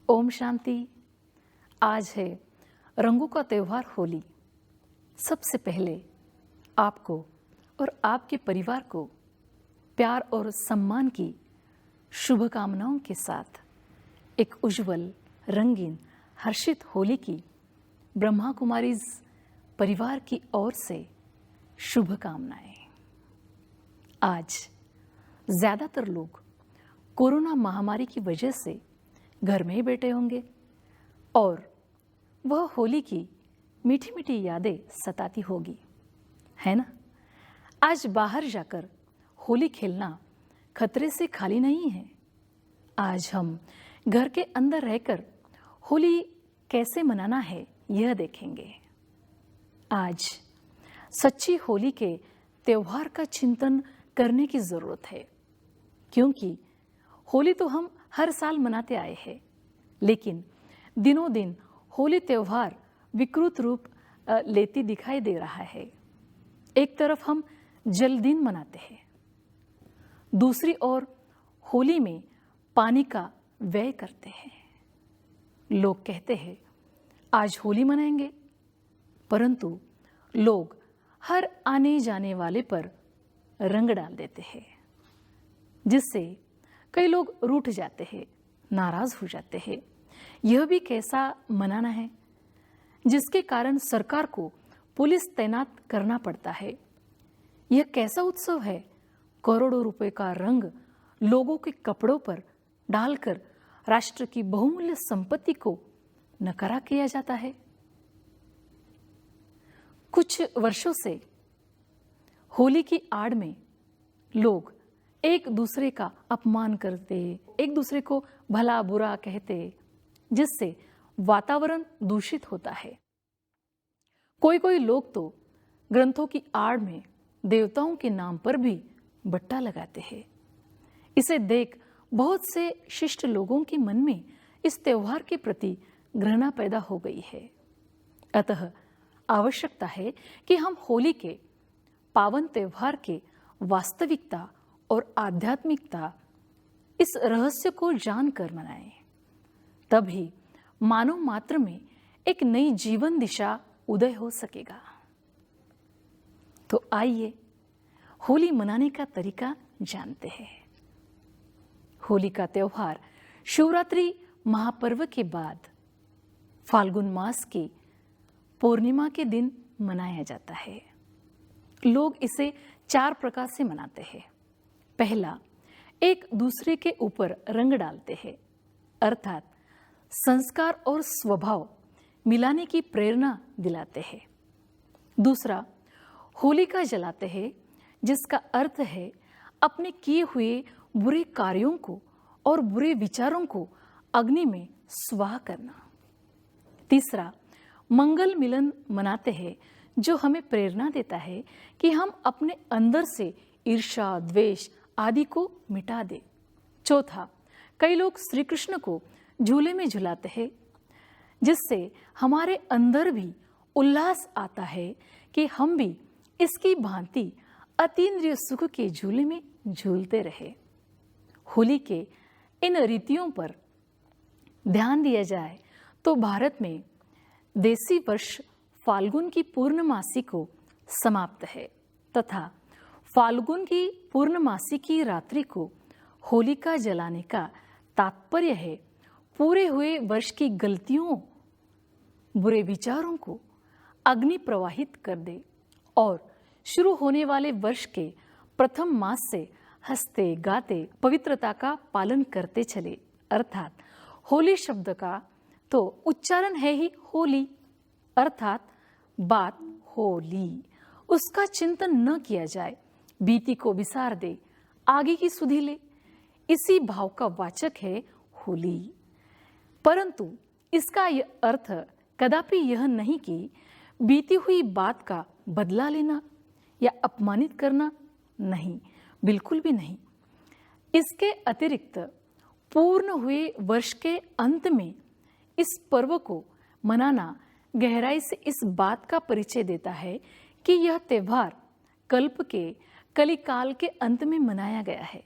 ओम शांति। आज है रंगों का त्योहार होली। सबसे पहले आपको और आपके परिवार को प्यार और सम्मान की शुभकामनाओं के साथ एक उज्जवल, रंगीन, हर्षित होली की ब्रह्मा कुमारीज परिवार की ओर से शुभकामनाएं। आज ज़्यादातर लोग कोरोना महामारी की वजह से घर में ही बैठे होंगे और वह होली की मीठी मीठी यादें सताती होगी, है ना। आज बाहर जाकर होली खेलना खतरे से खाली नहीं है। आज हम घर के अंदर रहकर होली कैसे मनाना है यह देखेंगे। आज सच्ची होली के त्योहार का चिंतन करने की ज़रूरत है, क्योंकि होली तो हम हर साल मनाते आए हैं, लेकिन दिनों दिन होली त्योहार विकृत रूप लेती दिखाई दे रहा है। एक तरफ हम जन्मदिन मनाते हैं, दूसरी ओर होली में पानी का व्यय करते हैं। लोग कहते हैं आज होली मनाएंगे, परंतु लोग हर आने जाने वाले पर रंग डाल देते हैं, जिससे कई लोग रूठ जाते हैं, नाराज हो जाते हैं। यह भी कैसा मनाना है जिसके कारण सरकार को पुलिस तैनात करना पड़ता है। यह कैसा उत्सव है, करोड़ों रुपए का रंग लोगों के कपड़ों पर डालकर राष्ट्र की बहुमूल्य संपत्ति को नकारा किया जाता है। कुछ वर्षों से होली की आड़ में लोग एक दूसरे का अपमान करते, एक दूसरे को भला बुरा कहते, जिससे वातावरण दूषित होता है। कोई कोई लोग तो ग्रंथों की आड़ में देवताओं के नाम पर भी बट्टा लगाते हैं। इसे देख बहुत से शिष्ट लोगों के मन में इस त्योहार के प्रति घृणा पैदा हो गई है। अतः आवश्यकता है कि हम होली के पावन त्योहार के वास्तविकता और आध्यात्मिकता, इस रहस्य को जानकर मनाएं। तभी मानव मात्र में एक नई जीवन दिशा उदय हो सकेगा। तो आइए होली मनाने का तरीका जानते हैं। होली का त्योहार शिवरात्रि महापर्व के बाद फाल्गुन मास की पूर्णिमा के दिन मनाया जाता है। लोग इसे 4 प्रकार से मनाते हैं। पहला, एक दूसरे के ऊपर रंग डालते हैं, अर्थात संस्कार और स्वभाव मिलाने की प्रेरणा दिलाते हैं। दूसरा, होलिका जलाते हैं, जिसका अर्थ है अपने किए हुए बुरे कार्यों को और बुरे विचारों को अग्नि में स्वाह करना। तीसरा, मंगल मिलन मनाते हैं, जो हमें प्रेरणा देता है कि हम अपने अंदर से ईर्ष्या, द्वेष आदि को मिटा दे। चौथा, कई लोग श्री कृष्ण को झूले में झुलाते हैं, जिससे हमारे अंदर भी उल्लास आता है कि हम भी इसकी भांति अतीन्द्रिय सुख के झूले में झूलते रहे। होली के इन रीतियों पर ध्यान दिया जाए तो भारत में देसी वर्ष फाल्गुन की पूर्णमासी को समाप्त है तथा फाल्गुन की पूर्णमासी की रात्रि को होलिका जलाने का तात्पर्य है पूरे हुए वर्ष की गलतियों, बुरे विचारों को अग्नि प्रवाहित कर दे और शुरू होने वाले वर्ष के प्रथम मास से हंसते गाते पवित्रता का पालन करते चले। अर्थात होली शब्द का तो उच्चारण है ही होली, अर्थात बात होली, उसका चिंतन न किया जाए, बीती को विसार दे, आगे की सुधि ले, इसी भाव का वाचक है होली। परंतु इसका यह अर्थ कदापि यह नहीं कि बीती हुई बात का बदला लेना या अपमानित करना, नहीं, बिल्कुल भी नहीं। इसके अतिरिक्त पूर्ण हुए वर्ष के अंत में इस पर्व को मनाना गहराई से इस बात का परिचय देता है कि यह त्योहार कल्प के कलिकाल के अंत में मनाया गया है,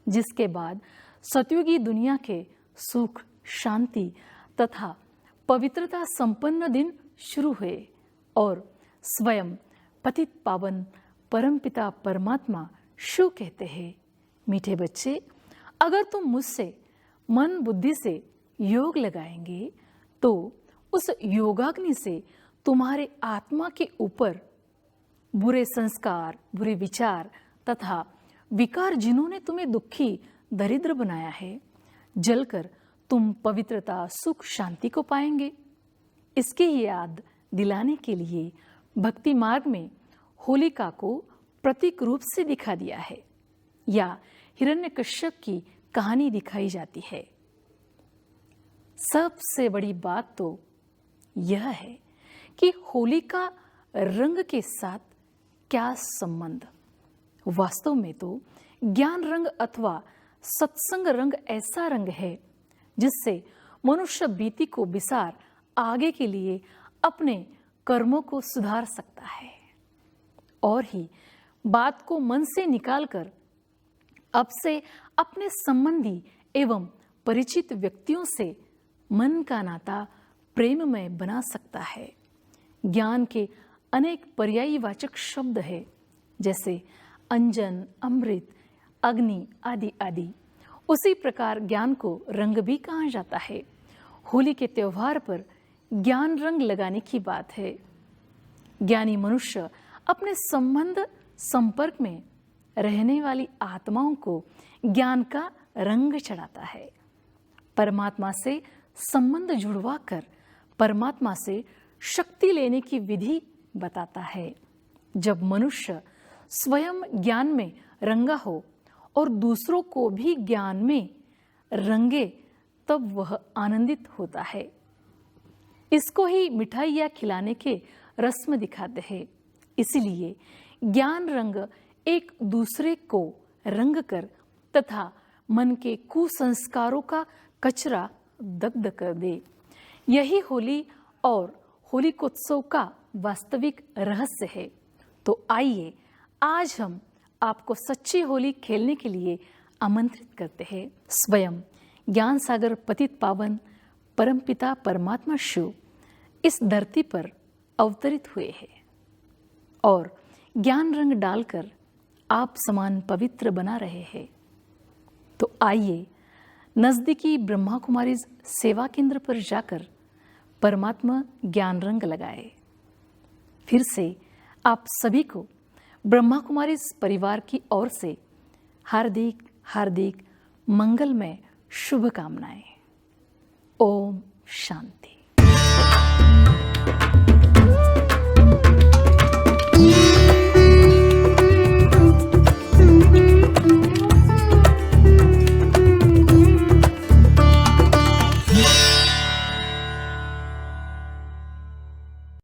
जिसके बाद सतयुगी दुनिया के सुख, शांति तथा पवित्रता संपन्न दिन शुरू हुए और स्वयं पतित पावन परमपिता परमात्मा शिव कहते हैं, मीठे बच्चे, अगर तुम मुझसे मन बुद्धि से योग लगाएंगे तो उस योगाग्नि से तुम्हारे आत्मा के ऊपर बुरे संस्कार, बुरे विचार तथा विकार जिन्होंने तुम्हें दुखी दरिद्र बनाया है, जलकर तुम पवित्रता, सुख, शांति को पाएंगे। इसकी याद दिलाने के लिए भक्ति मार्ग में होलिका को प्रतीक रूप से दिखा दिया है या हिरण्यकश्यप की कहानी दिखाई जाती है। सबसे बड़ी बात तो यह है कि होलिका रंग के साथ क्या संबंध। वास्तव में तो ज्ञान रंग अथवा सत्संग रंग ऐसा रंग है जिससे मनुष्य बीती को बिसार आगे के लिए अपने कर्मों को सुधार सकता है और ही बात को मन से निकालकर अब से अपने संबंधी एवं परिचित व्यक्तियों से मन का नाता प्रेममय बना सकता है। ज्ञान के अनेक पर्यायी वाचक शब्द है, जैसे अंजन, अमृत, अग्नि आदि आदि। उसी प्रकार ज्ञान को रंग भी कहा जाता है। होली के त्योहार पर ज्ञान रंग लगाने की बात है। ज्ञानी मनुष्य अपने संबंध संपर्क में रहने वाली आत्माओं को ज्ञान का रंग चढ़ाता है। परमात्मा से संबंध जुड़वा कर परमात्मा से शक्ति लेने की विधि बताता है। जब मनुष्य स्वयं ज्ञान में रंगा हो और दूसरों को भी ज्ञान में रंगे, तब वह आनंदित होता है। इसको ही मिठाइयाँ खिलाने के रस्म दिखाते हैं। इसलिए ज्ञान रंग एक दूसरे को रंग कर तथा मन के कुसंस्कारों का कचरा दग्ध कर दे। यही होली और होलिकोत्सव का वास्तविक रहस्य है। तो आइए आज हम आपको सच्ची होली खेलने के लिए आमंत्रित करते हैं। स्वयं ज्ञान सागर पतित पावन परमपिता परमात्मा शिव इस धरती पर अवतरित हुए हैं और ज्ञान रंग डालकर आप समान पवित्र बना रहे हैं। तो आइए नजदीकी ब्रह्मा कुमारी सेवा केंद्र पर जाकर परमात्मा ज्ञान रंग लगाए। फिर से आप सभी को ब्रह्मा कुमारी परिवार की ओर से हार्दिक हार्दिक मंगलमय शुभकामनाएं। ओम शांति।